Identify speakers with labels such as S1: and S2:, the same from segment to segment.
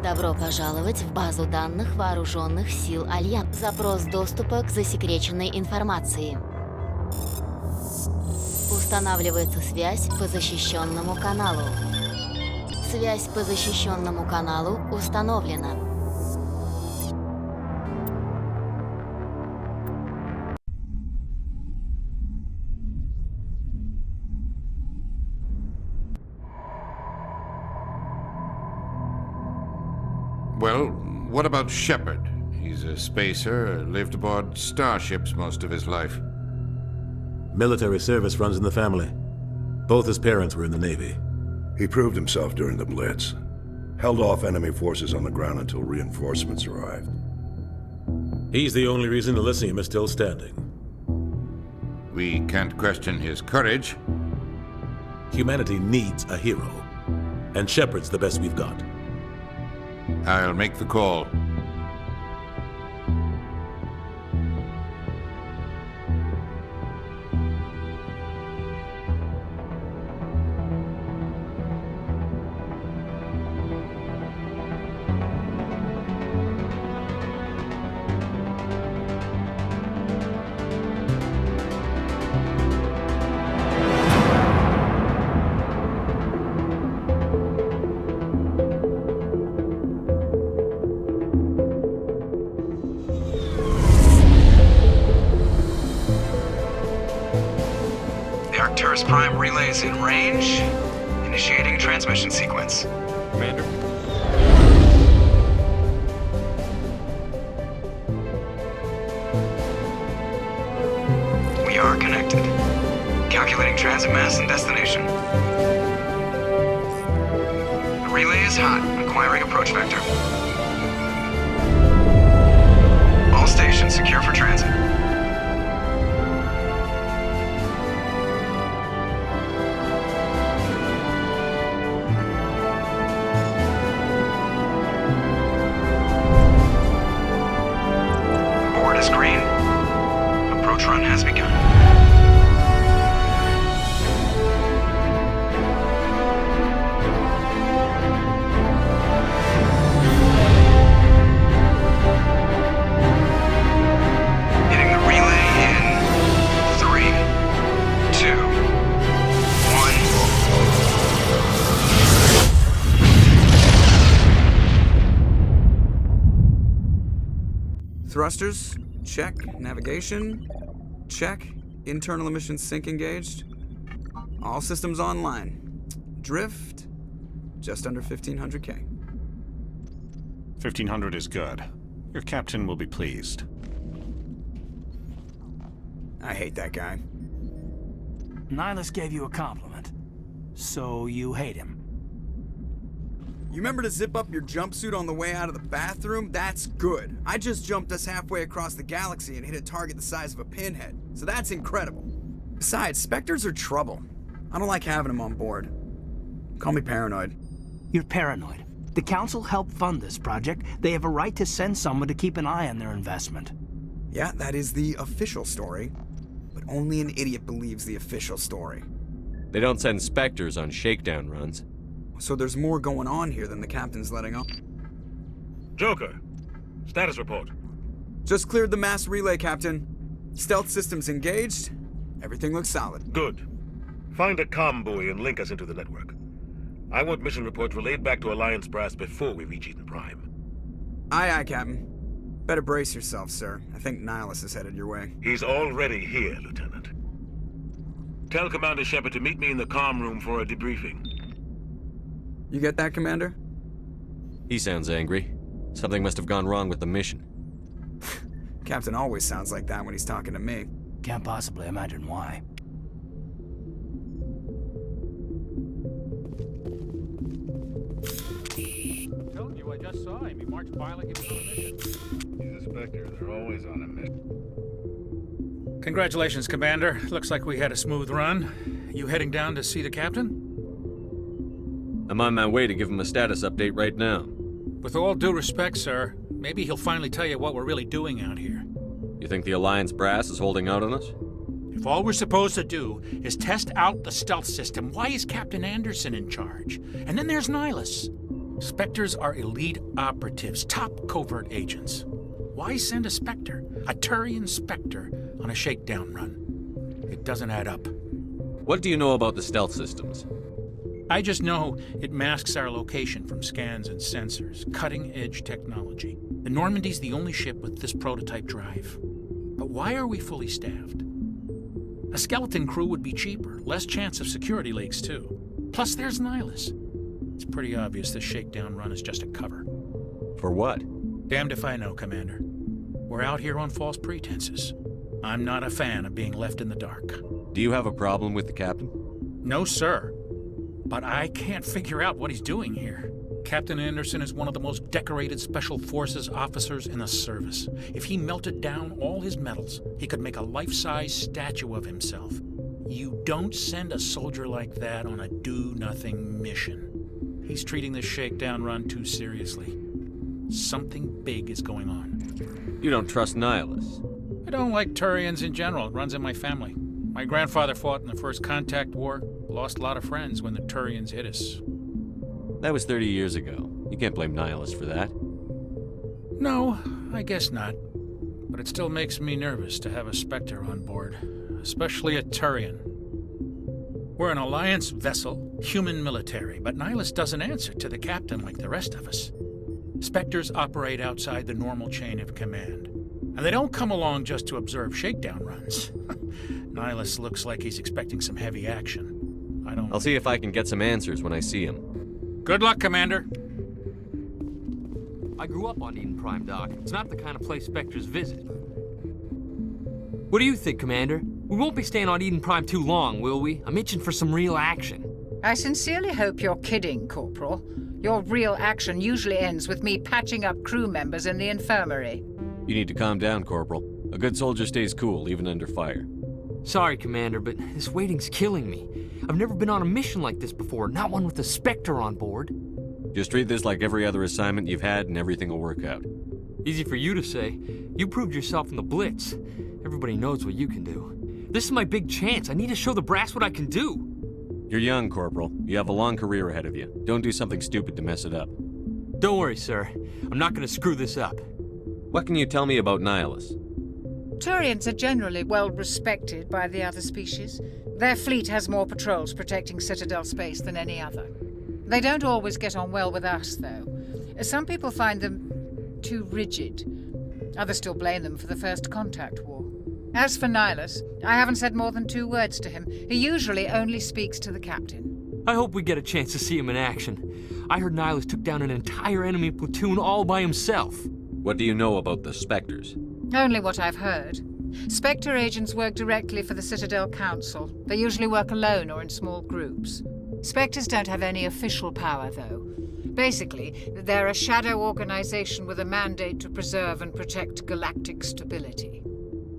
S1: Добро пожаловать в базу данных вооруженных сил Альянса. Запрос доступа к засекреченной информации. Устанавливается связь по защищенному каналу. Связь по защищенному каналу установлена.
S2: Well, what about Shepard? He's a spacer, lived aboard starships most of his life.
S3: Military service runs in the family. Both his parents were in the Navy.
S4: He proved himself during the Blitz. Held off enemy forces on the ground until reinforcements arrived.
S3: He's the only reason Elysium is still standing.
S2: We can't question his courage.
S3: Humanity needs a hero. And Shepard's the best we've got.
S2: I'll make the call.
S5: Prime relay is in range. Initiating transmission sequence.
S6: Commander.
S5: We are connected. Calculating transit mass and destination. The relay is hot. Acquiring approach vector. All stations secure for transit. Run has begun. Hitting the relay in 3, 2, 1. Thrusters, check. Navigation, check. Internal emission sync engaged. All systems online. Drift, just under 1500K.
S6: 1500 is good. Your captain will be pleased.
S5: I hate that guy.
S7: Nihilus gave you a compliment. So you hate him.
S5: You remember to zip up your jumpsuit on the way out of the bathroom? That's good. I just jumped us halfway across the galaxy and hit a target the size of a pinhead. So that's incredible. Besides, Spectres are trouble. I don't like having them on board. Call me paranoid.
S7: You're paranoid. The Council helped fund this project. They have a right to send someone to keep an eye on their investment.
S5: Yeah, that is the official story. But only an idiot believes the official story.
S8: They don't send Spectres on shakedown runs.
S5: So there's more going on here than the captain's letting on.
S9: Joker, status report.
S5: Just cleared the mass relay, Captain. Stealth systems engaged. Everything looks solid.
S9: Good. Find a comm buoy and link us into the network. I want mission reports relayed back to Alliance brass before we reach Eden Prime.
S5: Aye, aye, Captain. Better brace yourself, sir. I think Nihilus is headed your way.
S9: He's already here, Lieutenant. Tell Commander Shepard to meet me in the comm room for a debriefing.
S5: You get that, Commander?
S8: He sounds angry. Something must have gone wrong with the mission.
S5: Captain always sounds like that when he's talking to me.
S7: Can't possibly imagine why.
S10: I'm telling you, I just saw him. He marched by like he was on a mission.
S9: He's a Spectre. They're always on a mission.
S10: Congratulations, Commander. Looks like we had a smooth run. You heading down to see the captain?
S8: I'm on my way to give him a status update right now.
S10: With all due respect, sir, maybe he'll finally tell you what we're really doing out here.
S8: You think the Alliance brass is holding out on us?
S10: If all we're supposed to do is test out the stealth system, why is Captain Anderson in charge? And then there's Nihilus. Spectres are elite operatives, top covert agents. Why send a Spectre, a Turian Spectre, on a shakedown run? It doesn't add up.
S8: What do you know about the stealth systems?
S10: I just know it masks our location from scans and sensors. Cutting-edge technology. The Normandy's the only ship with this prototype drive. But why are we fully staffed? A skeleton crew would be cheaper, less chance of security leaks too. Plus there's Nihilus. It's pretty obvious this shakedown run is just a cover.
S8: For what?
S10: Damned if I know, Commander. We're out here on false pretenses. I'm not a fan of being left in the dark.
S8: Do you have a problem with the captain?
S10: No, sir. But I can't figure out what he's doing here. Captain Anderson is one of the most decorated Special Forces officers in the service. If he melted down all his medals, he could make a life-size statue of himself. You don't send a soldier like that on a do-nothing mission. He's treating this shakedown run too seriously. Something big is going on.
S8: You don't trust Nihilus?
S10: I don't like Turians in general. It runs in my family. My grandfather fought in the First Contact War. Lost a lot of friends when the Turians hit us.
S8: That was 30 years ago. You can't blame Nihilus for that.
S10: No, I guess not. But it still makes me nervous to have a Spectre on board. Especially a Turian. We're an Alliance vessel, human military, but Nihilus doesn't answer to the captain like the rest of us. Spectres operate outside the normal chain of command. And they don't come along just to observe shakedown runs. Nihilus looks like he's expecting some heavy action.
S8: I'll see if I can get some answers when I see him.
S10: Good luck, Commander.
S11: I grew up on Eden Prime, Doc. It's not the kind of place Spectres visit. What do you think, Commander? We won't be staying on Eden Prime too long, will we? I'm itching for some real action.
S12: I sincerely hope you're kidding, Corporal. Your real action usually ends with me patching up crew members in the infirmary.
S8: You need to calm down, Corporal. A good soldier stays cool, even under fire.
S11: Sorry, Commander, but this waiting's killing me. I've never been on a mission like this before, not one with a Spectre on board.
S8: Just treat this like every other assignment you've had and everything will work out.
S11: Easy for you to say. You proved yourself in the Blitz. Everybody knows what you can do. This is my big chance. I need to show the brass what I can do.
S8: You're young, Corporal. You have a long career ahead of you. Don't do something stupid to mess it up.
S11: Don't worry, sir. I'm not going to screw this up.
S8: What can you tell me about Nihilus?
S12: Turians are generally well respected by the other species. Their fleet has more patrols protecting Citadel space than any other. They don't always get on well with us, though. Some people find them too rigid. Others still blame them for the First Contact War. As for Nihilus, I haven't said more than 2 words to him. He usually only speaks to the captain.
S11: I hope we get a chance to see him in action. I heard Nihilus took down an entire enemy platoon all by himself.
S8: What do you know about the Spectres?
S12: Only what I've heard. Spectre agents work directly for the Citadel Council. They usually work alone or in small groups. Spectres don't have any official power, though. Basically, they're a shadow organization with a mandate to preserve and protect galactic stability.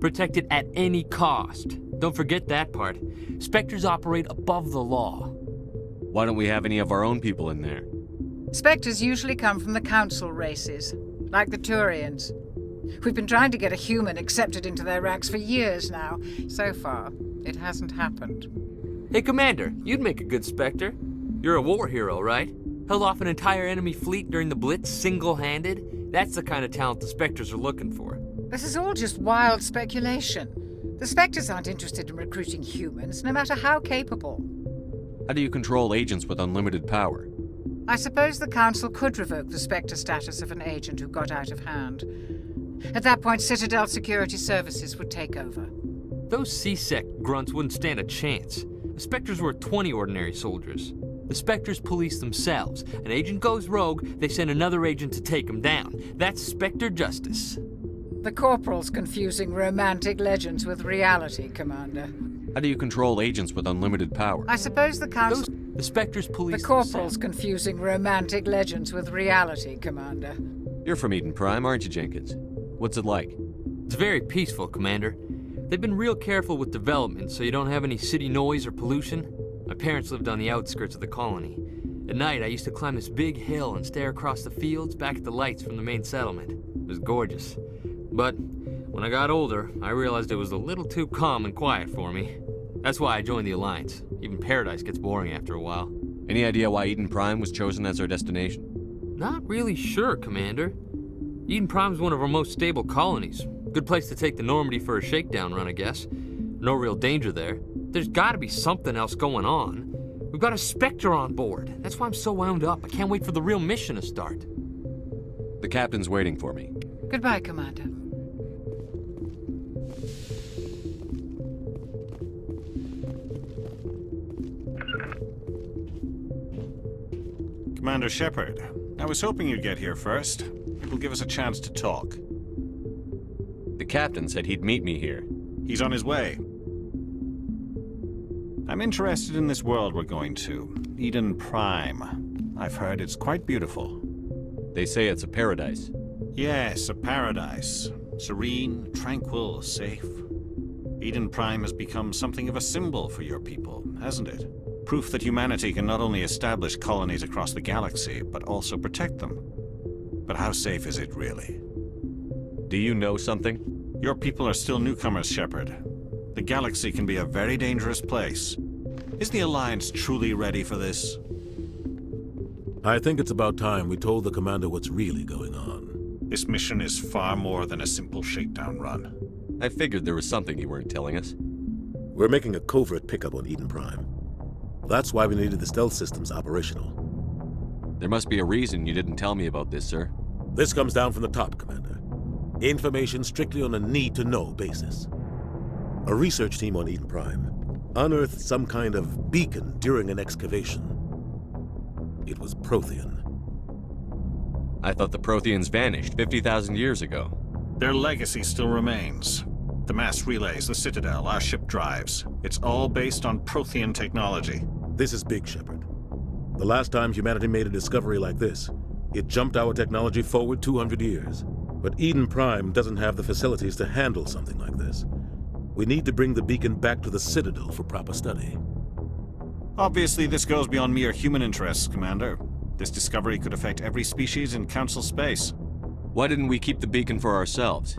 S11: Protect it at any cost. Don't forget that part. Spectres operate above the law.
S8: Why don't we have any of our own people in there?
S12: Spectres usually come from the Council races, like the Turians. We've been trying to get a human accepted into their ranks for years now. So far, it hasn't happened.
S11: Hey, Commander, you'd make a good Spectre. You're a war hero, right? Held off an entire enemy fleet during the Blitz single-handed? That's the kind of talent the Spectres are looking for.
S12: This is all just wild speculation. The Spectres aren't interested in recruiting humans, no matter how capable.
S8: How do you control agents with unlimited power?
S12: I suppose the Council could revoke the Spectre status of an agent who got out of hand. At that point, Citadel Security Services would take over.
S11: Those C-Sec grunts wouldn't stand a chance. The Spectres were 20 ordinary soldiers. The Spectres police themselves. An agent goes rogue, they send another agent to take him down. That's Spectre justice.
S12: The Corporal's confusing romantic legends with reality, Commander.
S8: How do you control agents with unlimited power?
S12: I suppose the Council...
S11: The Spectres police
S12: The Corporal's confusing romantic legends with reality, Commander.
S8: You're from Eden Prime, aren't you, Jenkins? What's it like?
S11: It's very peaceful, Commander. They've been real careful with development, so you don't have any city noise or pollution. My parents lived on the outskirts of the colony. At night, I used to climb this big hill and stare across the fields back at the lights from the main settlement. It was gorgeous. But when I got older, I realized it was a little too calm and quiet for me. That's why I joined the Alliance. Even Paradise gets boring after a while.
S8: Any idea why Eden Prime was chosen as our destination?
S11: Not really sure, Commander. Eden Prime's one of our most stable colonies. Good place to take the Normandy for a shakedown run, I guess. No real danger there. There's gotta be something else going on. We've got a Spectre on board. That's why I'm so wound up. I can't wait for the real mission to start.
S8: The captain's waiting for me.
S12: Goodbye, Commander.
S6: Commander Shepard, I was hoping you'd get here first. It will give us a chance to talk.
S8: The captain said he'd meet me here.
S6: He's on his way. I'm interested in this world we're going to, Eden Prime. I've heard it's quite beautiful.
S8: They say it's a paradise.
S6: Yes, a paradise. Serene, tranquil, safe. Eden Prime has become something of a symbol for your people, hasn't it? Proof that humanity can not only establish colonies across the galaxy, but also protect them. But how safe is it really?
S8: Do you know something?
S6: Your people are still newcomers, Shepard. The galaxy can be a very dangerous place. Is the Alliance truly ready for this?
S3: I think it's about time we told the commander what's really going on.
S6: This mission is far more than a simple shakedown run.
S8: I figured there was something you weren't telling us.
S3: We're making a covert pickup on Eden Prime. That's why we needed the stealth systems operational.
S8: There must be a reason you didn't tell me about this, sir.
S3: This comes down from the top, Commander. Information strictly on a need-to-know basis. A research team on Eden Prime unearthed some kind of beacon during an excavation. It was Prothean.
S8: I thought the Protheans vanished 50,000 years ago.
S6: Their legacy still remains. The mass relays, the Citadel, our ship drives. It's all based on Prothean technology.
S3: This is big, Shepard. The last time humanity made a discovery like this, it jumped our technology forward 200 years. But Eden Prime doesn't have the facilities to handle something like this. We need to bring the beacon back to the Citadel for proper study.
S6: Obviously, this goes beyond mere human interests, Commander. This discovery could affect every species in Council space.
S8: Why didn't we keep the beacon for ourselves?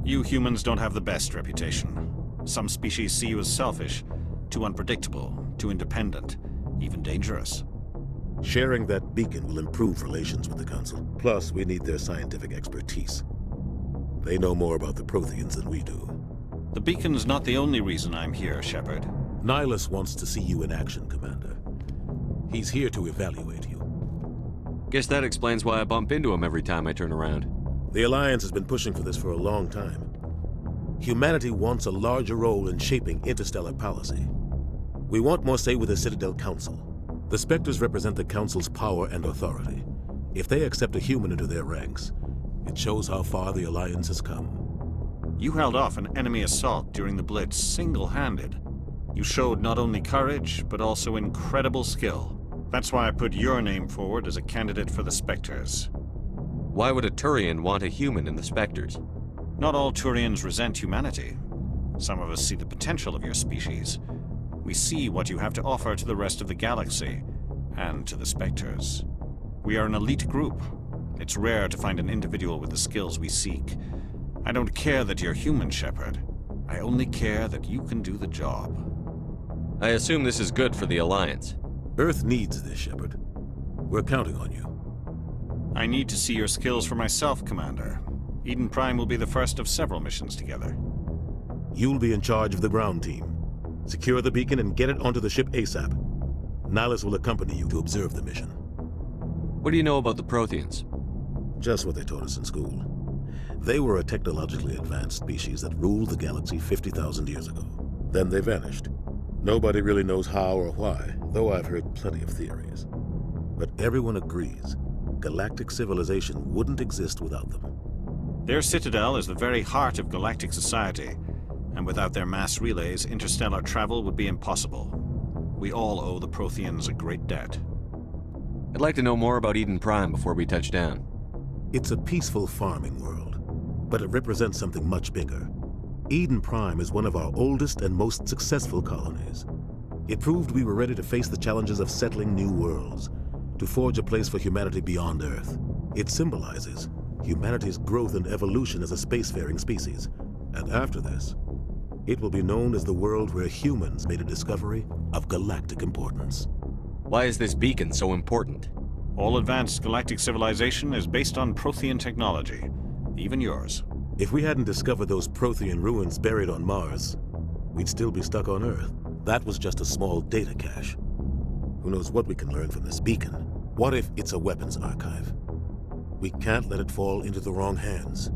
S6: You humans don't have the best reputation. Some species see you as selfish, too unpredictable, too independent, even dangerous.
S3: Sharing that beacon will improve relations with the Council. Plus, we need their scientific expertise. They know more about the Protheans than we do.
S6: The beacon's not the only reason I'm here, Shepard.
S3: Nihilus wants to see you in action, Commander. He's here to evaluate you.
S8: Guess that explains why I bump into him every time I turn around.
S3: The Alliance has been pushing for this for a long time. Humanity wants a larger role in shaping interstellar policy. We want more say with the Citadel Council. The Spectres represent the Council's power and authority. If they accept a human into their ranks, it shows how far the Alliance has come.
S6: You held off an enemy assault during the Blitz single-handed. You showed not only courage, but also incredible skill. That's why I put your name forward as a candidate for the Spectres.
S8: Why would a Turian want a human in the Spectres?
S6: Not all Turians resent humanity. Some of us see the potential of your species. We see what you have to offer to the rest of the galaxy, and to the Spectres. We are an elite group. It's rare to find an individual with the skills we seek. I don't care that you're human, Shepard. I only care that you can do the job.
S8: I assume this is good for the Alliance.
S3: Earth needs this, Shepard. We're counting on you.
S6: I need to see your skills for myself, Commander. Eden Prime will be the first of several missions together.
S3: You'll be in charge of the ground team. Secure the beacon and get it onto the ship ASAP. Nihilus will accompany you to observe the mission.
S8: What do you know about the Protheans?
S3: Just what they taught us in school. They were a technologically advanced species that ruled the galaxy 50,000 years ago. Then they vanished. Nobody really knows how or why, though I've heard plenty of theories. But everyone agrees, galactic civilization wouldn't exist without them.
S6: Their citadel is the very heart of galactic society, and without their mass relays, interstellar travel would be impossible. We all owe the Protheans a great debt.
S8: I'd like to know more about Eden Prime before we touch down.
S3: It's a peaceful farming world, but it represents something much bigger. Eden Prime is one of our oldest and most successful colonies. It proved we were ready to face the challenges of settling new worlds, to forge a place for humanity beyond Earth. It symbolizes humanity's growth and evolution as a spacefaring species. And after this, it will be known as the world where humans made a discovery of galactic importance.
S8: Why is this beacon so important?
S6: All advanced galactic civilization is based on Prothean technology, even yours.
S3: If we hadn't discovered those Prothean ruins buried on Mars, we'd still be stuck on Earth. That was just a small data cache. Who knows what we can learn from this beacon? What if it's a weapons archive? We can't let it fall into the wrong hands.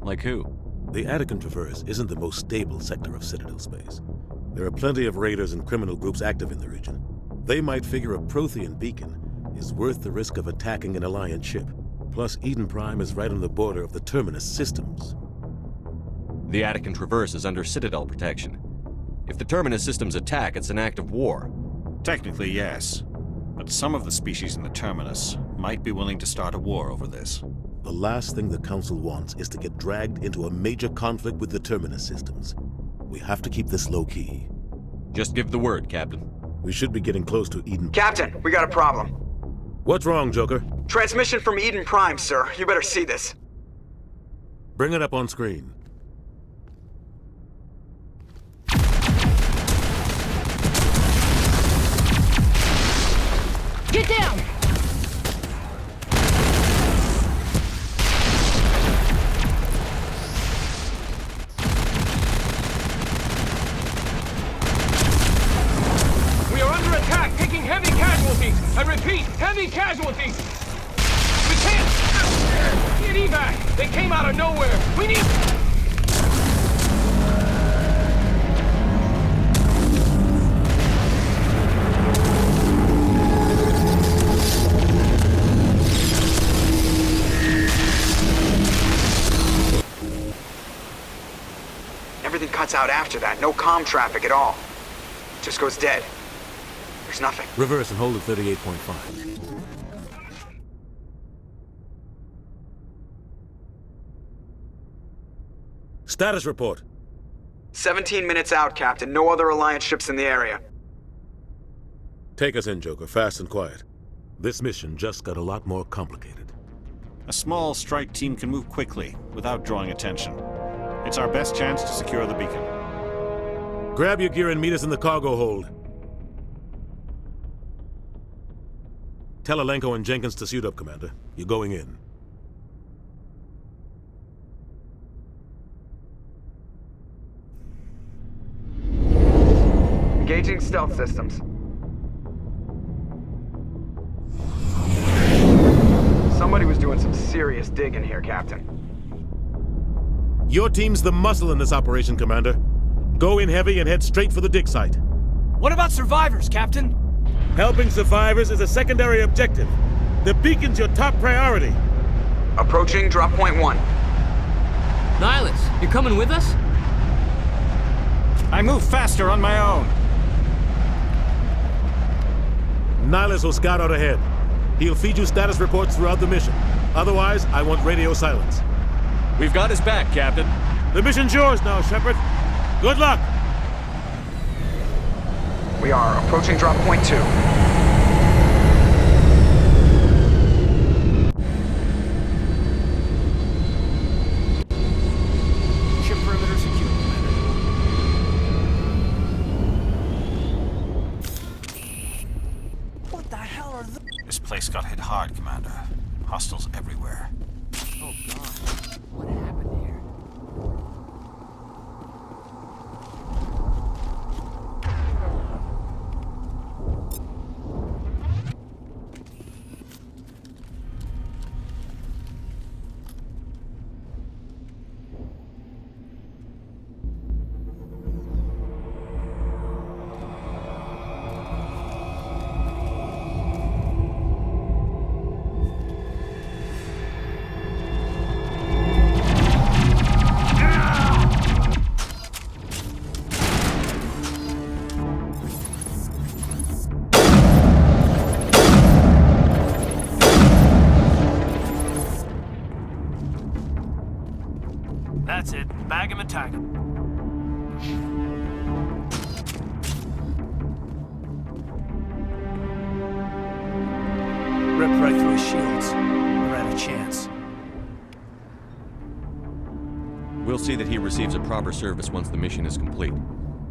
S8: Like who?
S3: The Attican Traverse isn't the most stable sector of Citadel space. There are plenty of raiders and criminal groups active in the region. They might figure a Prothean beacon is worth the risk of attacking an Alliance ship. Plus, Eden Prime is right on the border of the Terminus systems.
S8: The Attican Traverse is under Citadel protection. If the Terminus systems attack, it's an act of war.
S6: Technically, yes. But some of the species in the Terminus might be willing to start a war over this.
S3: The last thing the Council wants is to get dragged into a major conflict with the Terminus systems. We have to keep this low-key.
S8: Just give the word, Captain.
S3: We should be getting close to Eden.
S5: Captain, we got a problem.
S3: What's wrong, Joker?
S5: Transmission from Eden Prime, sir. You better see this.
S3: Bring it up on screen.
S12: Get down!
S13: We are under attack, taking heavy casualties. I repeat, heavy casualties. We can't get evac. They came out of nowhere. We need...
S5: Everything cuts out after that. No comm traffic at all. Just goes dead. There's nothing.
S3: Reverse and hold at 38.5. Status report.
S5: 17 minutes out, Captain. No other Alliance ships in the area.
S3: Take us in, Joker, fast and quiet. This mission just got a lot more complicated.
S6: A small strike team can move quickly, without drawing attention. It's our best chance to secure the beacon.
S3: Grab your gear and meet us in the cargo hold. Tell Alenko and Jenkins to suit up, Commander. You're going in.
S5: Engaging stealth systems. Somebody was doing some serious digging here, Captain.
S3: Your team's the muscle in this operation, Commander. Go in heavy and head straight for the dig site.
S13: What about survivors, Captain?
S3: Helping survivors is a secondary objective. The beacon's your top priority.
S5: Approaching drop point 1.
S11: Nihilus, you coming with us?
S6: I move faster on my own.
S3: Nihilus will scout out ahead. He'll feed you status reports throughout the mission. Otherwise, I want radio silence.
S8: We've got his back, Captain.
S3: The mission's yours now, Shepard. Good luck!
S5: We are approaching drop point 2.
S13: Ship perimeter secure, Commander. What the hell are those?
S6: This place got hit hard, Commander. Hostiles everywhere.
S11: Oh God, what happened here?
S13: That's it. Bag him and tag him. Ripped right through his shields. We're out of chance.
S8: We'll see that he receives a proper service once the mission is complete.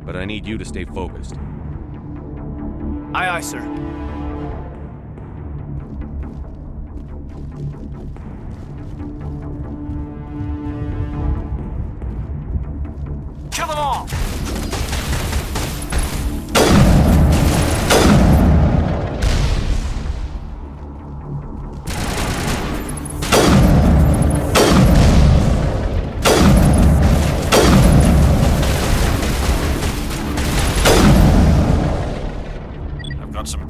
S8: But I need you to stay focused.
S13: Aye, aye, sir.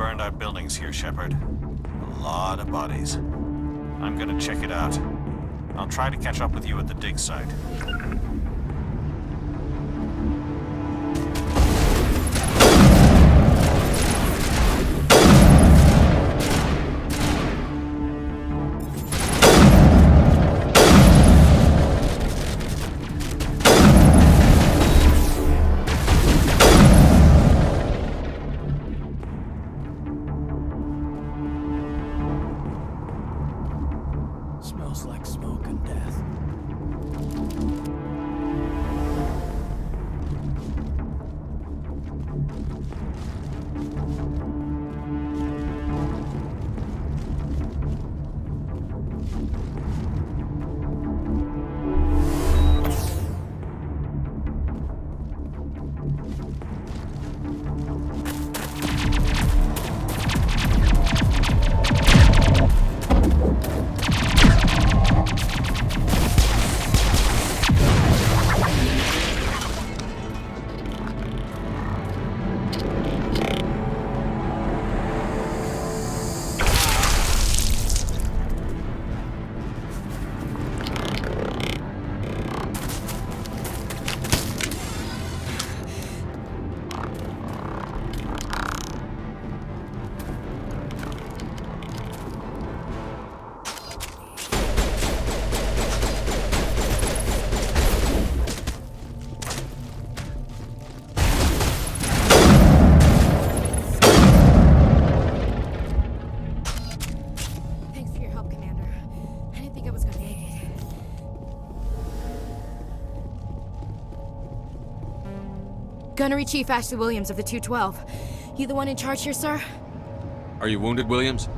S6: burned out buildings here, Shepard. A lot of bodies. I'm gonna check it out. I'll try to catch up with you at the dig site.
S7: Smells like smoke and death.
S14: Gunnery Chief Ashley Williams of the 212. You the one in charge here, sir?
S8: Are you wounded, Williams?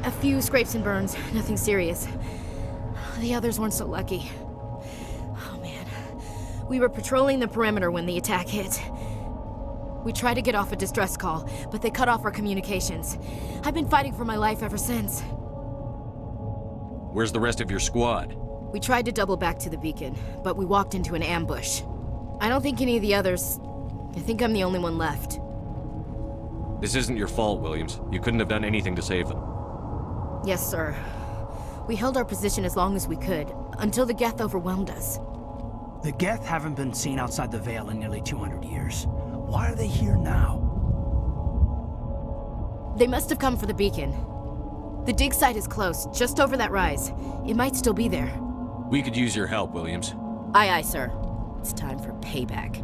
S14: A few scrapes and burns, nothing serious. The others weren't so lucky. Oh man. We were patrolling the perimeter when the attack hit. We tried to get off a distress call, but they cut off our communications. I've been fighting for my life ever since.
S8: Where's the rest of your squad?
S14: We tried to double back to the beacon, but we walked into an ambush. I don't think any of the others... I think I'm the only one left.
S8: This isn't your fault, Williams. You couldn't have done anything to save them.
S14: Yes, sir. We held our position as long as we could, until the Geth overwhelmed us.
S7: The Geth haven't been seen outside the Veil in nearly 200 years. Why are they here now?
S14: They must have come for the beacon. The dig site is close, just over that rise. It might still be there.
S8: We could use your help, Williams.
S14: Aye, aye, sir. It's time for payback.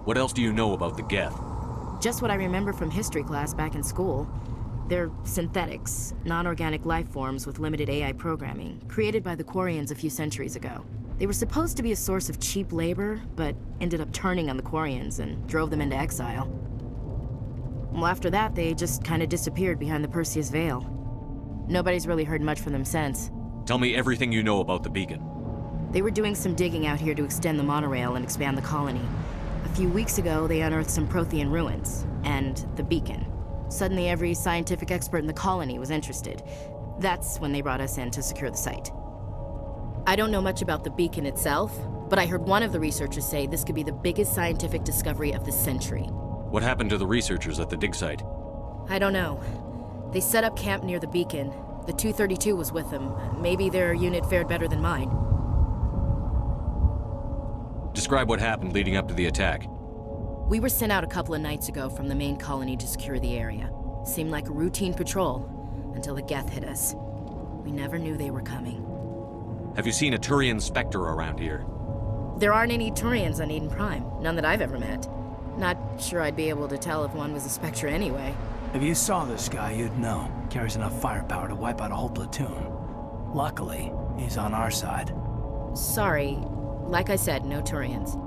S8: What else do you know about the Geth?
S14: Just what I remember from history class back in school. They're synthetics, non-organic life forms with limited AI programming, created by the Quarians a few centuries ago. They were supposed to be a source of cheap labor, but ended up turning on the Quarians and drove them into exile. Well, after that, they just kind of disappeared behind the Perseus Veil. Nobody's really heard much from them since.
S8: Tell me everything you know about the beacon.
S14: They were doing some digging out here to extend the monorail and expand the colony. A few weeks ago, they unearthed some Prothean ruins, and the beacon. Suddenly, every scientific expert in the colony was interested. That's when they brought us in to secure the site. I don't know much about the beacon itself, but I heard one of the researchers say this could be the biggest scientific discovery of the century.
S8: What happened to the researchers at the dig site?
S14: I don't know. They set up camp near the beacon. The 232 was with them. Maybe their unit fared better than mine.
S8: Describe what happened leading up to the attack.
S14: We were sent out a couple of nights ago from the main colony to secure the area. Seemed like a routine patrol, until the Geth hit us. We never knew they were coming.
S8: Have you seen a Turian Spectre around here?
S14: There aren't any Turians on Eden Prime, none that I've ever met. Not sure I'd be able to tell if one was a Spectre anyway.
S7: If you saw this guy, you'd know. Carries enough firepower to wipe out a whole platoon. Luckily, he's on our side.
S14: Sorry. Like I said, no Turians.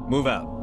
S8: Move out.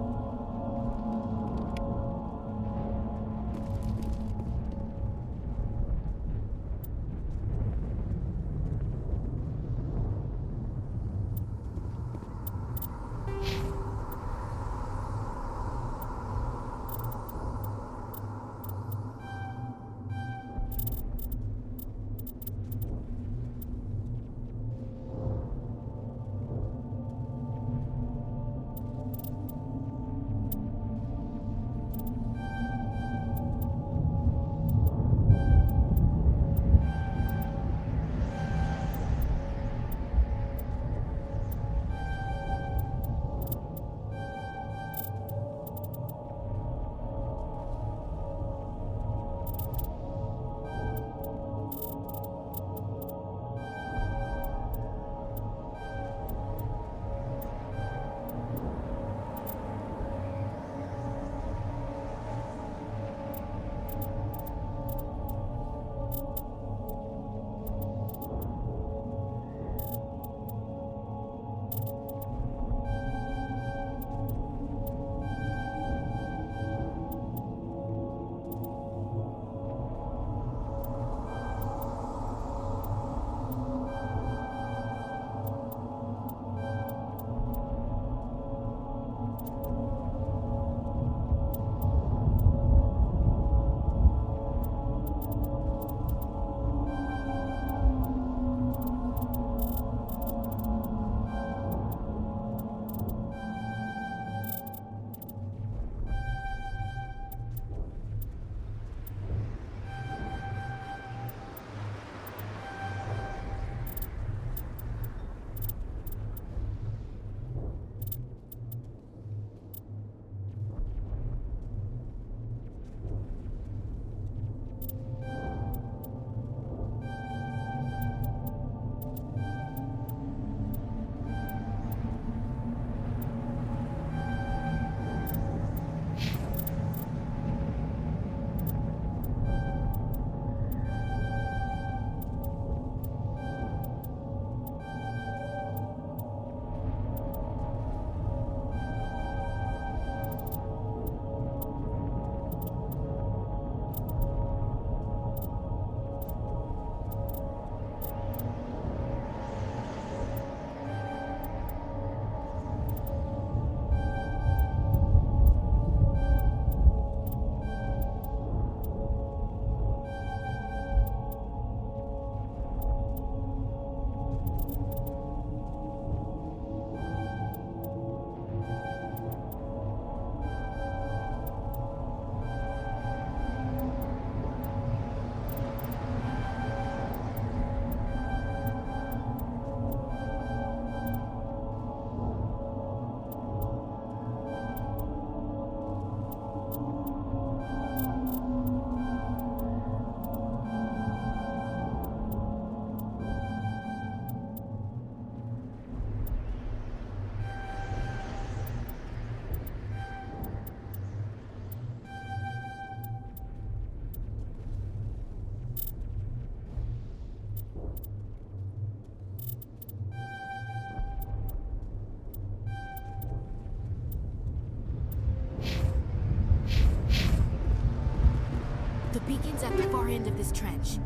S14: Beacon's at the far end of this trench.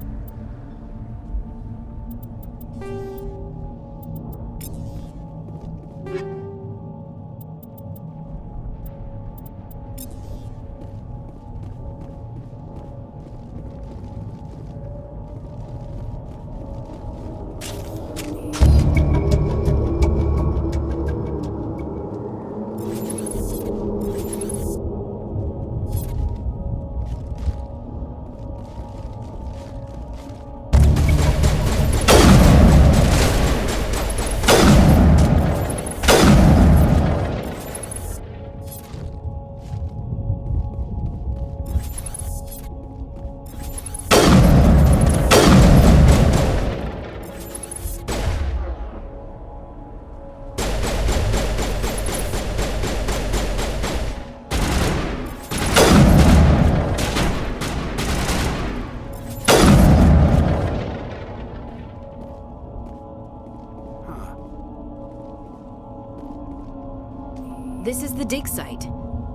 S14: This is the dig site.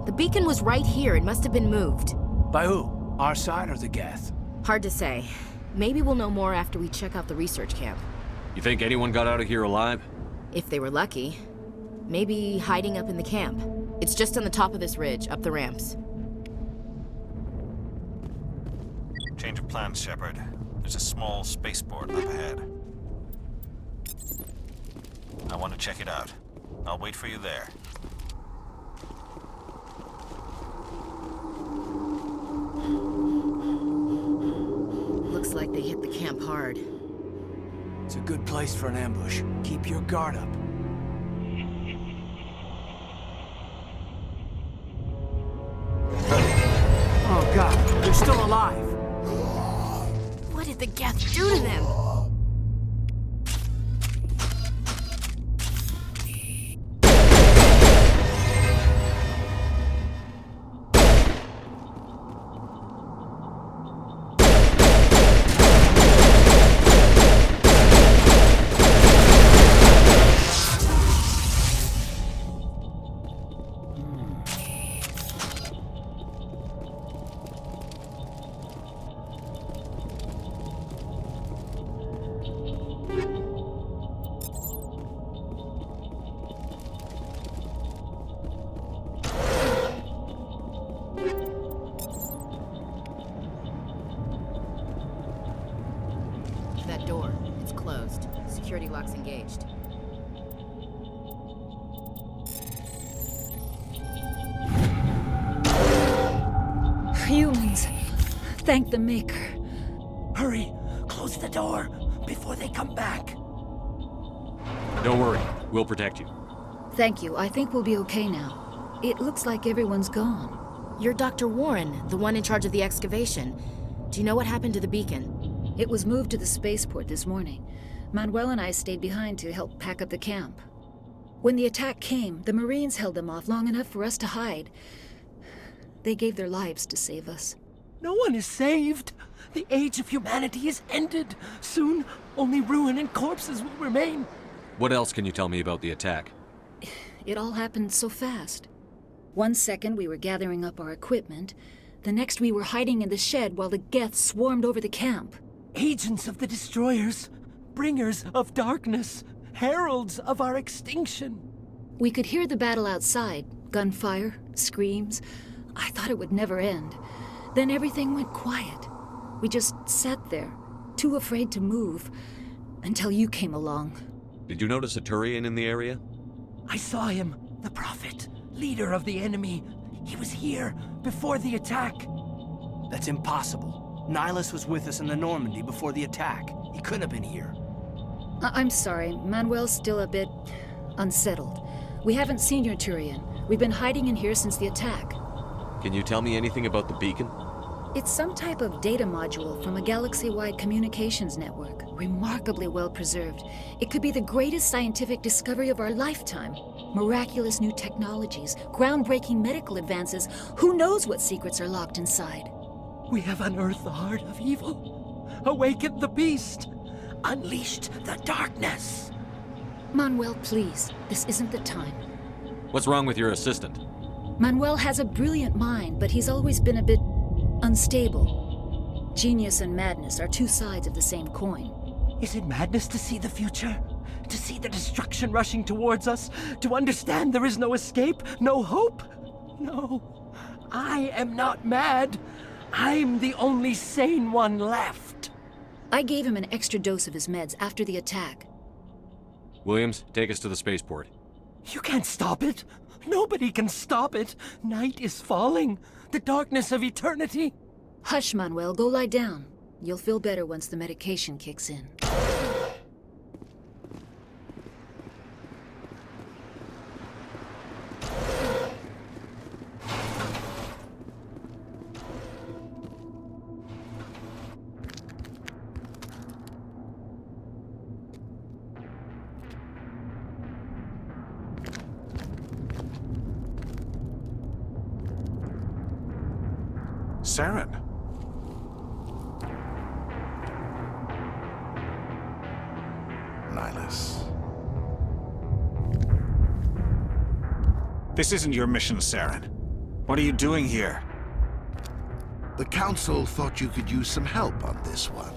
S14: The beacon was right here. It must have been moved.
S7: By who? Our side or the Geth?
S14: Hard to say. Maybe we'll know more after we check out the research camp.
S8: You think anyone got out of here alive?
S14: If they were lucky. Maybe hiding up in the camp. It's just on the top of this ridge, up the ramps.
S6: Change of plans, Shepard. There's a small spaceport up ahead. I want to check it out. I'll wait for you there.
S14: Looks like they hit the camp hard.
S7: It's a good place for an ambush. Keep your guard up. Oh god, they're still alive!
S14: What did the Geth do to them? That door, it's closed. Security lock's engaged.
S12: Humans, thank the Maker.
S7: Hurry! Close the door before they come back.
S8: Don't worry, we'll protect you.
S12: Thank you. I think we'll be okay now. It looks like everyone's gone.
S14: You're Dr. Warren, the one in charge of the excavation. Do you know what happened to the beacon?
S12: It was moved to the spaceport this morning. Manuel and I stayed behind to help pack up the camp. When the attack came, the Marines held them off long enough for us to hide. They gave their lives to save us.
S7: No one is saved. The age of humanity is ended. Soon, only ruin and corpses will remain.
S8: What else can you tell me about the attack?
S12: It all happened so fast. 1 second we were gathering up our equipment. The next we were hiding in the shed while the Geth swarmed over the camp.
S7: Agents of the destroyers, bringers of darkness, heralds of our extinction.
S12: We could hear the battle outside. Gunfire, screams. I thought it would never end. Then everything went quiet. We just sat there, too afraid to move, until you came along.
S8: Did you notice a Turian in the area?
S7: I saw him, the Prophet, leader of the enemy. He was here before the attack. That's impossible. Nihilus was with us in the Normandy before the attack. He couldn't have been here.
S12: I'm sorry. Manuel's still a bit unsettled. We haven't seen your Turian. We've been hiding in here since the attack.
S8: Can you tell me anything about the beacon?
S12: It's some type of data module from a galaxy-wide communications network. Remarkably well preserved. It could be the greatest scientific discovery of our lifetime. Miraculous new technologies, groundbreaking medical advances. Who knows what secrets are locked inside?
S7: We have unearthed the heart of evil, awakened the beast, unleashed the darkness.
S12: Manuel, please. This isn't the time.
S8: What's wrong with your assistant?
S12: Manuel has a brilliant mind, but he's always been a bit unstable.
S15: Genius and madness are two sides of the same coin.
S7: Is it madness to see the future? To see the destruction rushing towards us? To understand there is no escape? No hope? No. I am not mad. I'm the only sane one left.
S15: I gave him an extra dose of his meds after the attack.
S8: Williams, take us to the spaceport.
S7: You can't stop it. Nobody can stop it. Night is falling. The darkness of eternity.
S15: Hush, Manuel. Go lie down. You'll feel better once the medication kicks in.
S6: Saren.
S16: Nihilus.
S6: This isn't your mission, Saren. What are you doing here?
S16: The Council thought you could use some help on this one.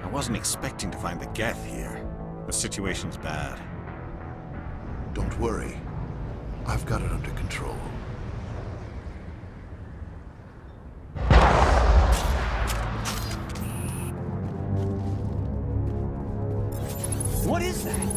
S6: I wasn't expecting to find the Geth here. The situation's bad.
S16: Don't worry. I've got it under control.
S7: What is that?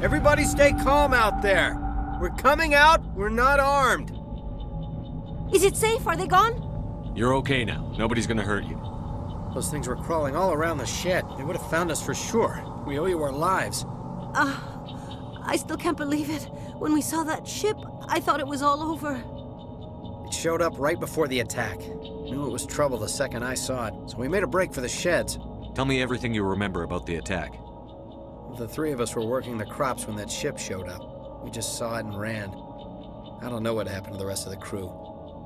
S17: Everybody stay calm out there. We're coming out, we're not armed.
S18: Is it safe? Are they gone?
S8: You're okay now. Nobody's gonna hurt you.
S17: Those things were crawling all around the shed. They would have found us for sure. We owe you our lives.
S18: I still can't believe it. When we saw that ship, I thought it was all over.
S17: It showed up right before the attack. Knew it was trouble the second I saw it, so we made a break for the sheds.
S8: Tell me everything you remember about the attack.
S17: The three of us were working the crops when that ship showed up. We just saw it and ran. I don't know what happened to the rest of the crew.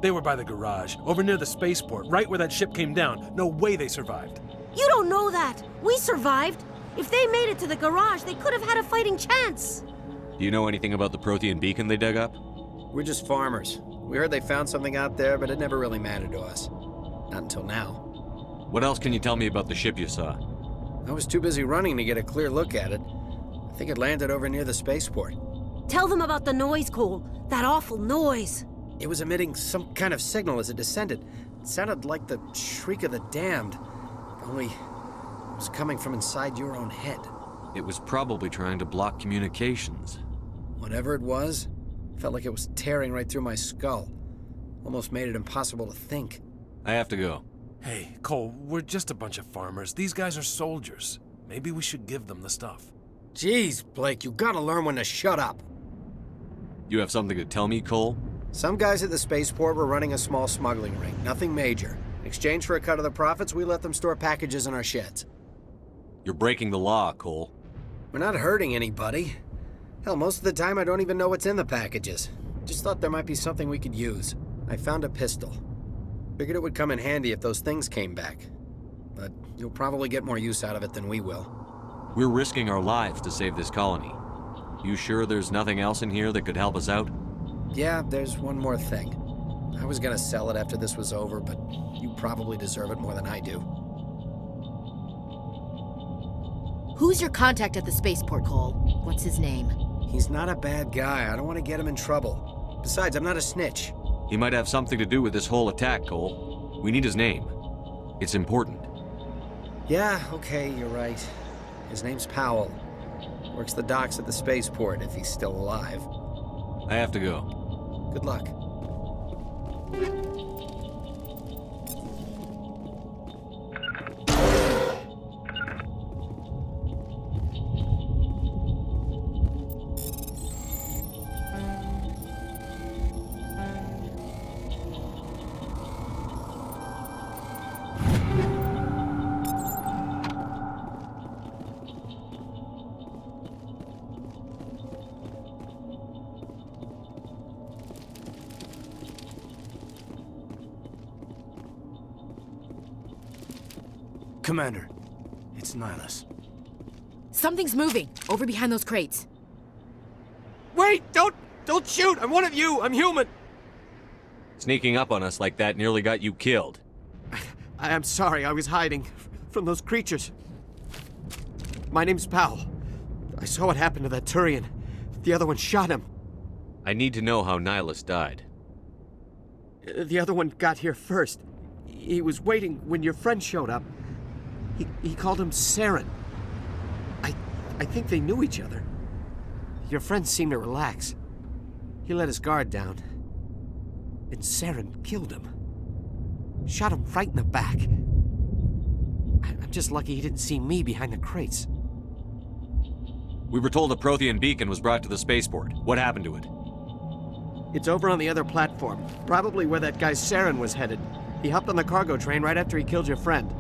S19: They were by the garage, over near the spaceport, right where that ship came down. No way they survived.
S18: You don't know that. We survived. If they made it to the garage, they could have had a fighting chance.
S8: Do you know anything about the Prothean beacon they dug up?
S17: We're just farmers. We heard they found something out there, but it never really mattered to us. Not until now.
S8: What else can you tell me about the ship you saw?
S17: I was too busy running to get a clear look at it. I think it landed over near the spaceport.
S18: Tell them about the noise, Cole. That awful noise.
S17: It was emitting some kind of signal as it descended. It sounded like the shriek of the damned. Only it was coming from inside your own head.
S8: It was probably trying to block communications.
S17: Whatever it was, felt like it was tearing right through my skull. Almost made it impossible to think.
S8: I have to go.
S19: Hey, Cole, we're just a bunch of farmers. These guys are soldiers. Maybe we should give them the stuff.
S17: Jeez, Blake, you gotta learn when to shut up.
S8: You have something to tell me, Cole?
S17: Some guys at the spaceport were running a small smuggling ring, nothing major. In exchange for a cut of the profits, we let them store packages in our sheds.
S8: You're breaking the law, Cole.
S17: We're not hurting anybody. Hell, most of the time I don't even know what's in the packages. Just thought there might be something we could use. I found a pistol. Figured it would come in handy if those things came back. But you'll probably get more use out of it than we will.
S8: We're risking our lives to save this colony. You sure there's nothing else in here that could help us out?
S17: Yeah, there's one more thing. I was gonna sell it after this was over, but you probably deserve it more than I do.
S1: Who's your contact at the spaceport, Cole? What's his name?
S17: He's not a bad guy. I don't want to get him in trouble. Besides, I'm not a snitch.
S8: He might have something to do with this whole attack, Cole. We need his name. It's important.
S17: Yeah, okay, you're right. His name's Powell. Works the docks at the spaceport if he's still alive.
S8: I have to go.
S17: Good luck.
S7: Commander, it's Nihilus.
S14: Something's moving, over behind those crates.
S17: Wait! Don't shoot! I'm one of you! I'm human!
S8: Sneaking up on us like that nearly got you killed.
S17: I'm sorry, I was hiding from those creatures. My name's Powell. I saw what happened to that Turian. The other one shot him.
S8: I need to know how Nihilus died.
S17: The other one got here first. He was waiting when your friend showed up. He called him Saren. I think they knew each other. Your friend seemed to relax. He let his guard down. And Saren killed him. Shot him right in the back. I'm just lucky he didn't see me behind the crates.
S8: We were told a Prothean beacon was brought to the spaceport. What happened to it?
S17: It's over on the other platform. Probably where that guy Saren was headed. He hopped on the cargo train right after he killed your friend.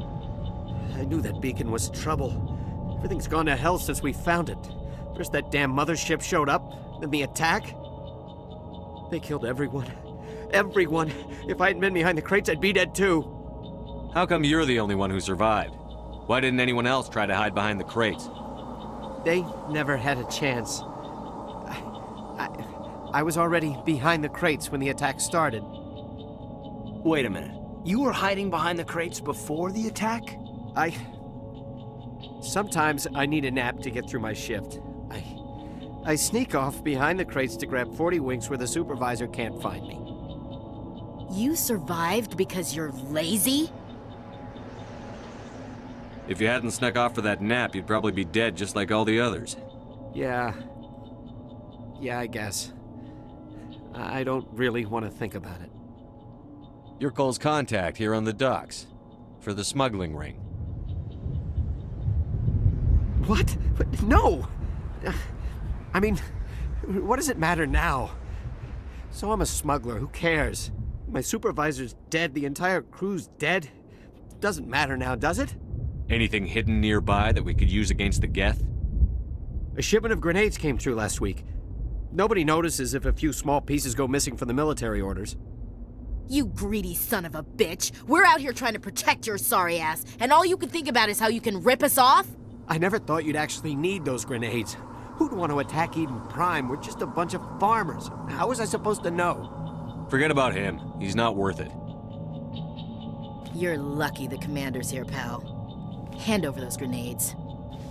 S17: I knew that beacon was trouble. Everything's gone to hell since we found it. First that damn mothership showed up, then the attack. They killed everyone. Everyone. If I hadn't been behind the crates, I'd be dead too.
S8: How come you're the only one who survived? Why didn't anyone else try to hide behind the crates?
S17: They never had a chance. I was already behind the crates when the attack started.
S7: Wait a minute. You were hiding behind the crates before the attack?
S17: Sometimes I need a nap to get through my shift. I sneak off behind the crates to grab 40 winks where the supervisor can't find me.
S14: You survived because you're lazy?
S8: If you hadn't snuck off for that nap, you'd probably be dead just like all the others.
S17: Yeah, I guess. I don't really want to think about it.
S8: You're Cole's contact here on the docks. For the smuggling ring.
S17: What? No! I mean, what does it matter now? So I'm a smuggler, who cares? My supervisor's dead, the entire crew's dead. Doesn't matter now, does it?
S8: Anything hidden nearby that we could use against the Geth?
S17: A shipment of grenades came through last week. Nobody notices if a few small pieces go missing from the military orders.
S14: You greedy son of a bitch. We're out here trying to protect your sorry ass, and all you can think about is how you can rip us off?
S17: I never thought you'd actually need those grenades. Who'd want to attack Eden Prime? We're just a bunch of farmers. How was I supposed to know?
S8: Forget about him. He's not worth it.
S14: You're lucky the commander's here, pal. Hand over those grenades.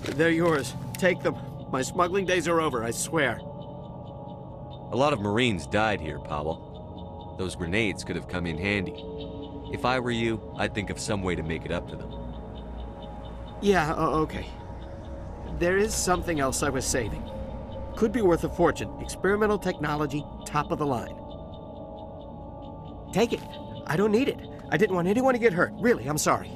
S17: They're yours. Take them. My smuggling days are over, I swear.
S8: A lot of Marines died here, Powell. Those grenades could have come in handy. If I were you, I'd think of some way to make it up to them.
S17: Yeah, okay. There is something else I was saving. Could be worth a fortune. Experimental technology, top of the line. Take it. I don't need it. I didn't want anyone to get hurt. Really, I'm sorry.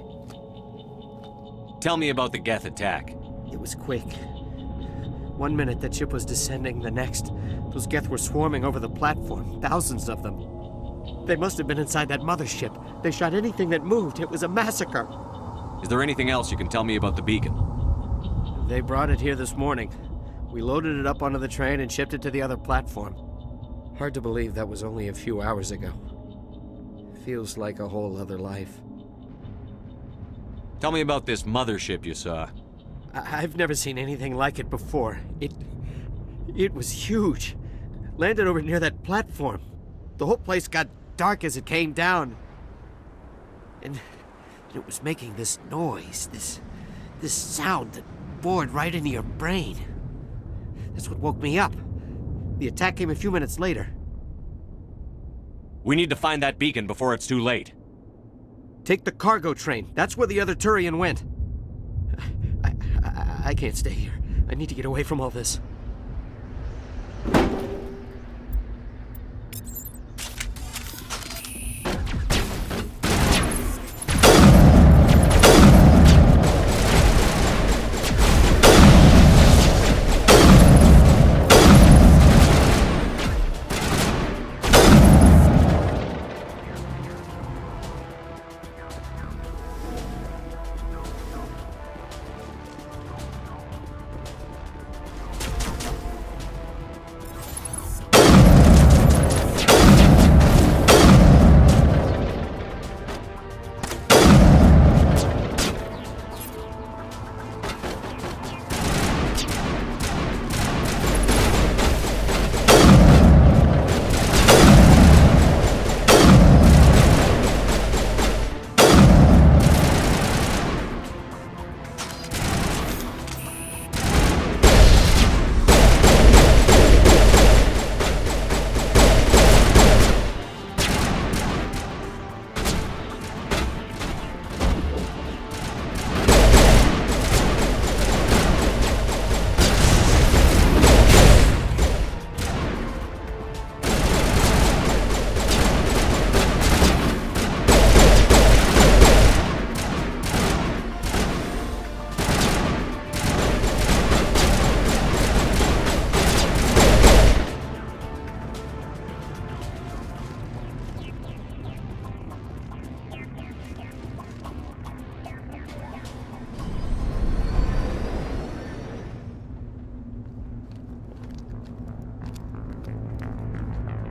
S8: Tell me about the Geth attack.
S17: It was quick. 1 minute that ship was descending, the next, those Geth were swarming over the platform. Thousands of them. They must have been inside that mothership. They shot anything that moved. It was a massacre.
S8: Is there anything else you can tell me about the beacon?
S17: They brought it here this morning. We loaded it up onto the train and shipped it to the other platform. Hard to believe that was only a few hours ago. Feels like a whole other life.
S8: Tell me about this mothership you saw.
S17: I've never seen anything like it before. It was huge. Landed over near that platform. The whole place got dark as it came down. And it was making this noise, this sound that bored right into your brain. That's what woke me up. The attack came a few minutes later.
S8: We need to find that beacon before it's too late.
S17: Take the cargo train. That's where the other Turian went. I can't stay here.
S7: I need to get away from all this.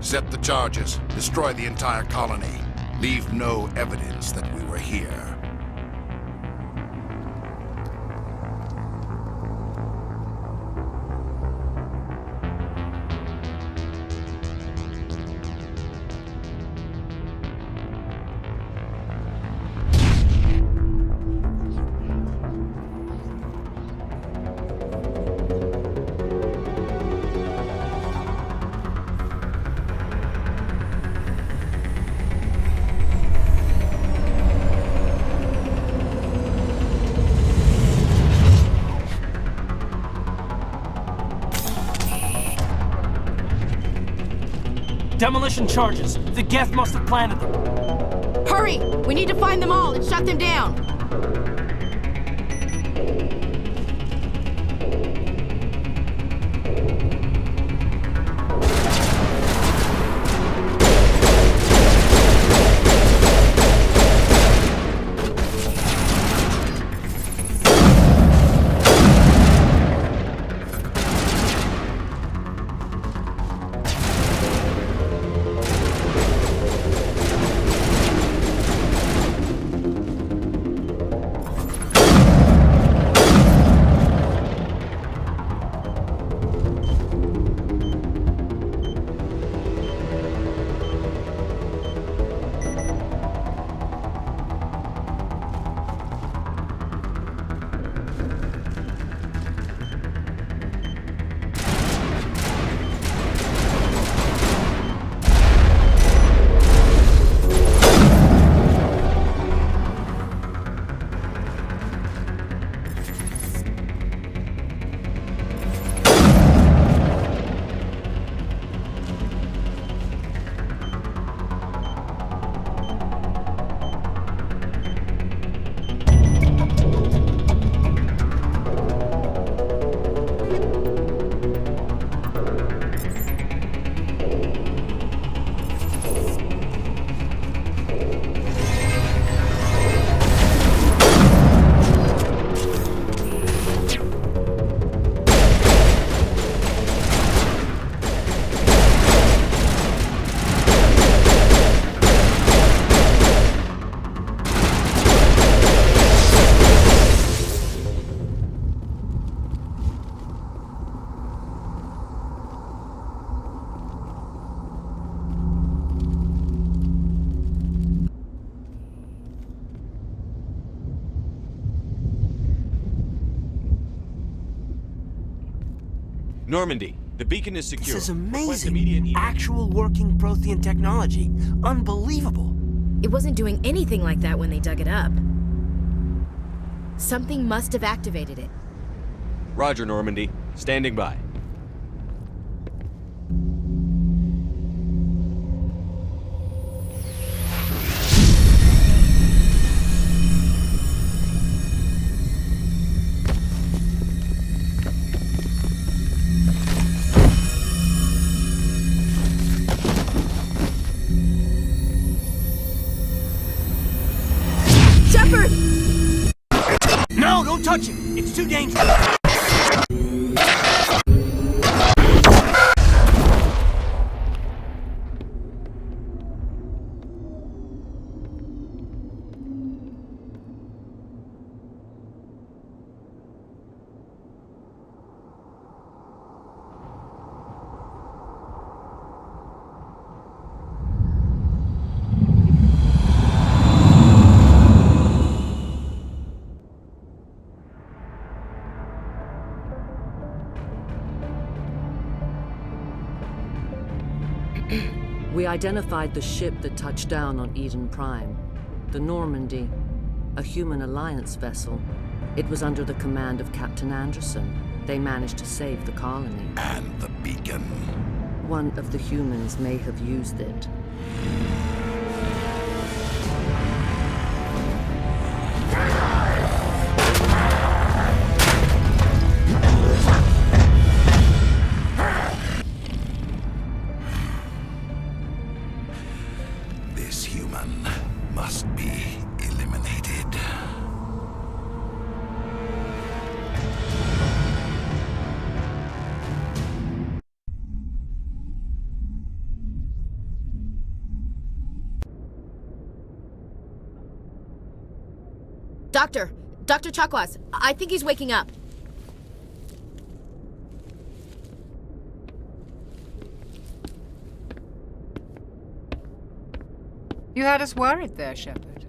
S16: Set the charges. Destroy the entire colony. Leave no evidence that we were here.
S7: Demolition charges. The Geth must have planted them.
S14: Hurry! We need to find them all and shut them down!
S8: Normandy, the beacon is secure.
S7: This is amazing. Actual working Prothean technology. Unbelievable.
S14: It wasn't doing anything like that when they dug it up. Something must have activated it.
S8: Roger, Normandy. Standing by.
S18: Shepard!
S7: No, don't touch him! It's too dangerous!
S20: We identified the ship that touched down on Eden Prime. The Normandy, a human alliance vessel. It was under the command of Captain Anderson. They managed to save the colony.
S16: And the beacon.
S20: One of the humans may have used it.
S16: This human must be eliminated.
S18: Dr. Chakwas, I think he's waking up.
S12: You had us worried there, Shepard.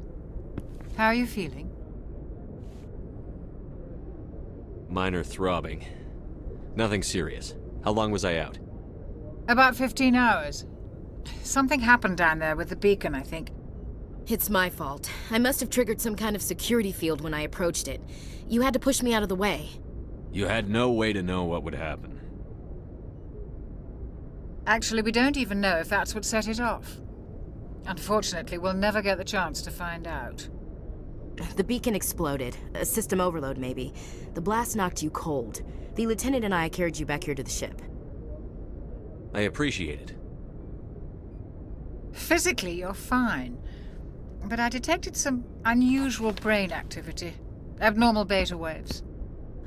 S12: How are you feeling?
S8: Minor throbbing. Nothing serious. How long was I out?
S12: About 15 hours. Something happened down there with the beacon, I think.
S14: It's my fault. I must have triggered some kind of security field when I approached it. You had to push me out of the way.
S8: You had no way to know what would happen.
S12: Actually, we don't even know if that's what set it off. Unfortunately, we'll never get the chance to find out.
S14: The beacon exploded. A system overload, maybe. The blast knocked you cold. The lieutenant and I carried you back here to the ship.
S8: I appreciate it.
S12: Physically, you're fine. But I detected some unusual brain activity. Abnormal beta waves.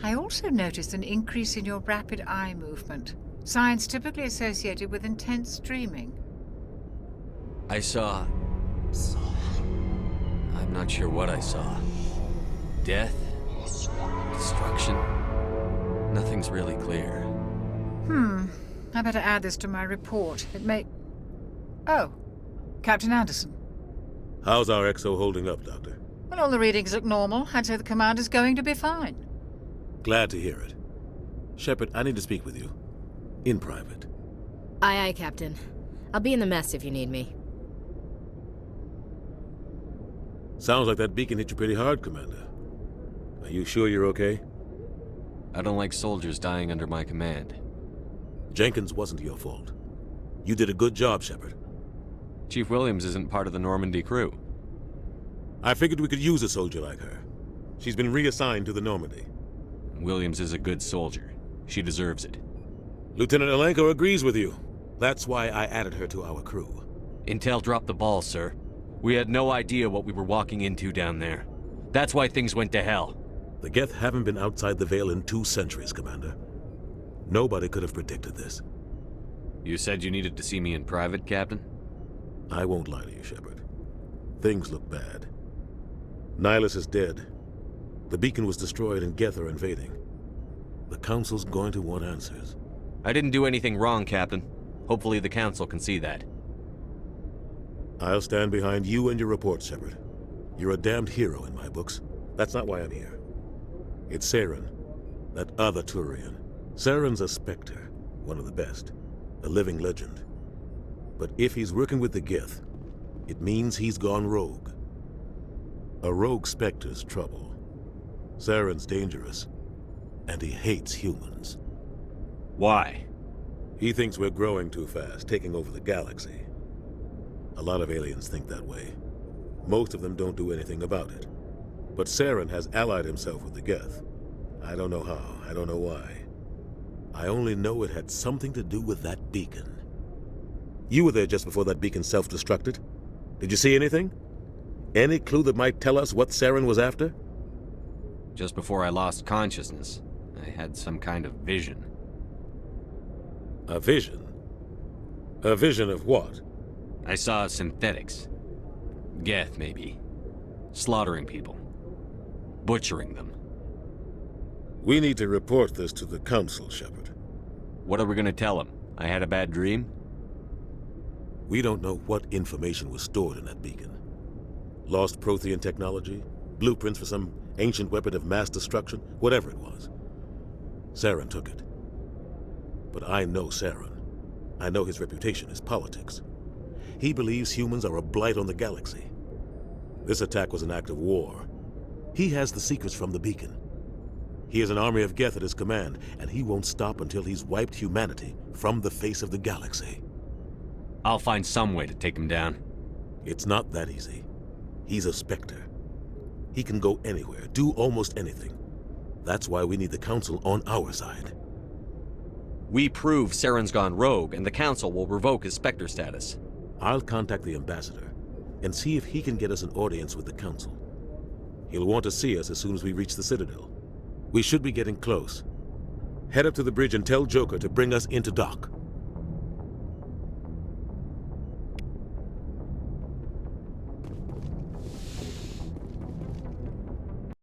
S12: I also noticed an increase in your rapid eye movement. Signs typically associated with intense dreaming.
S8: I saw... I'm not sure what I saw. Death? Destruction? Nothing's really clear.
S12: I better add this to my report. It may... Oh, Captain Anderson.
S3: How's our XO holding up, Doctor?
S12: Well, all the readings look normal. I'd say the commander's going to be fine.
S3: Glad to hear it. Shepard, I need to speak with you. In private.
S14: Aye, aye, Captain. I'll be in the mess if you need me.
S3: Sounds like that beacon hit you pretty hard, Commander. Are you sure you're okay?
S8: I don't like soldiers dying under my command.
S3: Jenkins wasn't your fault. You did a good job, Shepard.
S8: Chief Williams isn't part of the Normandy crew.
S3: I figured we could use a soldier like her. She's been reassigned to the Normandy.
S8: Williams is a good soldier. She deserves it.
S3: Lieutenant Alenko agrees with you. That's why I added her to our crew.
S8: Intel dropped the ball, sir. We had no idea what we were walking into down there. That's why things went to hell.
S3: The Geth haven't been outside the Veil in 2 centuries, Commander. Nobody could have predicted this.
S8: You said you needed to see me in private, Captain?
S3: I won't lie to you, Shepard. Things look bad. Nihilus is dead. The beacon was destroyed and Geth are invading. The Council's going to want answers.
S8: I didn't do anything wrong, Captain. Hopefully the Council can see that.
S3: I'll stand behind you and your report, Shepard. You're a damned hero in my books. That's not why I'm here. It's Saren, that other Turian. Saren's a Spectre, one of the best. A living legend. But if he's working with the Geth, it means he's gone rogue. A rogue Spectre's trouble. Saren's dangerous. And he hates humans.
S8: Why?
S3: He thinks we're growing too fast, taking over the galaxy. A lot of aliens think that way. Most of them don't do anything about it. But Saren has allied himself with the Geth. I don't know how, I don't know why. I only know it had something to do with that beacon. You were there just before that beacon self-destructed. Did you see anything? Any clue that might tell us what Saren was after?
S8: Just before I lost consciousness, I had some kind of vision.
S3: A vision? A vision of what?
S8: I saw synthetics. Geth, maybe. Slaughtering people. Butchering them.
S3: We need to report this to the Council, Shepard.
S8: What are we gonna tell them? I had a bad dream?
S3: We don't know what information was stored in that beacon. Lost Prothean technology? Blueprints for some ancient weapon of mass destruction? Whatever it was. Saren took it. But I know Saren. I know his reputation is politics. He believes humans are a blight on the galaxy. This attack was an act of war. He has the secrets from the beacon. He has an army of Geth at his command, and he won't stop until he's wiped humanity from the face of the galaxy.
S8: I'll find some way to take him down.
S3: It's not that easy. He's a Spectre. He can go anywhere, do almost anything. That's why we need the Council on our side.
S8: We prove Saren's gone rogue, and the Council will revoke his Spectre status.
S3: I'll contact the Ambassador and see if he can get us an audience with the Council. He'll want to see us as soon as we reach the Citadel. We should be getting close. Head up to the bridge and tell Joker to bring us into dock.